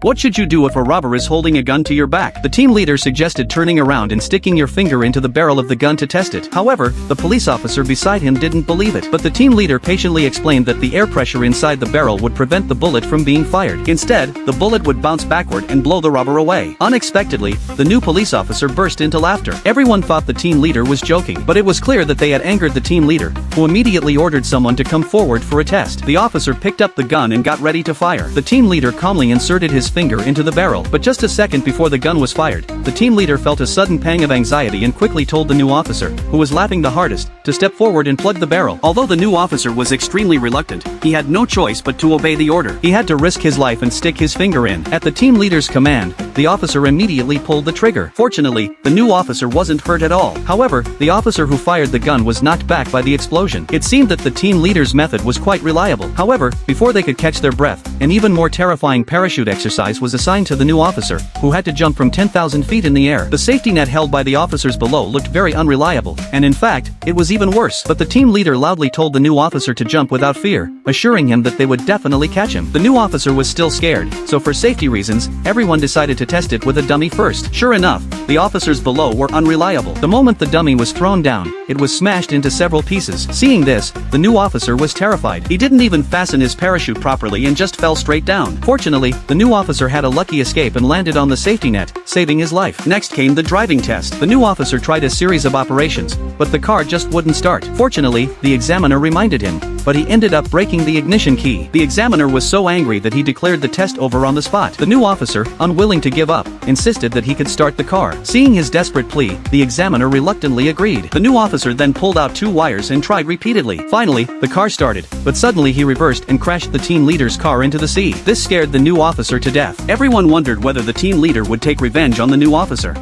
What should you do if a robber is holding a gun to your back? The team leader suggested turning around and sticking your finger into the barrel of the gun to test it. However, the police officer beside him didn't believe it. But the team leader patiently explained that the air pressure inside the barrel would prevent the bullet from being fired. Instead, the bullet would bounce backward and blow the robber away. Unexpectedly, the new police officer burst into laughter. Everyone thought the team leader was joking, but it was clear that they had angered the team leader, who immediately ordered someone to come forward for a test. The officer picked up the gun and got ready to fire. The team leader calmly inserted his finger into the barrel, but just a second before the gun was fired, the team leader felt a sudden pang of anxiety and quickly told the new officer, who was laughing the hardest, to step forward and plug the barrel. Although the new officer was extremely reluctant, he had no choice but to obey the order. He had to risk his life and stick his finger in. At the team leader's command, the officer immediately pulled the trigger. Fortunately, the new officer wasn't hurt at all. However, the officer who fired the gun was knocked back by the explosion. It seemed that the team leader's method was quite reliable. However, before they could catch their breath, an even more terrifying parachute exercise was assigned to the new officer, who had to jump from 10,000 feet in the air. The safety net held by the officers below looked very unreliable, and in fact, it was even worse. But the team leader loudly told the new officer to jump without fear, assuring him that they would definitely catch him. The new officer was still scared, so for safety reasons, everyone decided to test it with a dummy first. Sure enough, the officers below were unreliable. The moment the dummy was thrown down, it was smashed into several pieces. Seeing this, the new officer was terrified. He didn't even fasten his parachute properly and just fell straight down. Fortunately, the new officer had a lucky escape and landed on the safety net, saving his life. Next came the driving test. The new officer tried a series of operations, but the car just wouldn't start. Fortunately, the examiner reminded him, but he ended up breaking the ignition key. The examiner was so angry that he declared the test over on the spot. The new officer, unwilling to give up, insisted that he could start the car. Seeing his desperate plea, the examiner reluctantly agreed. The new officer then pulled out 2 wires and tried repeatedly. Finally, the car started, but suddenly he reversed and crashed the team leader's car into the sea. This scared the new officer to death. Everyone wondered whether the team leader would take revenge on the new officer.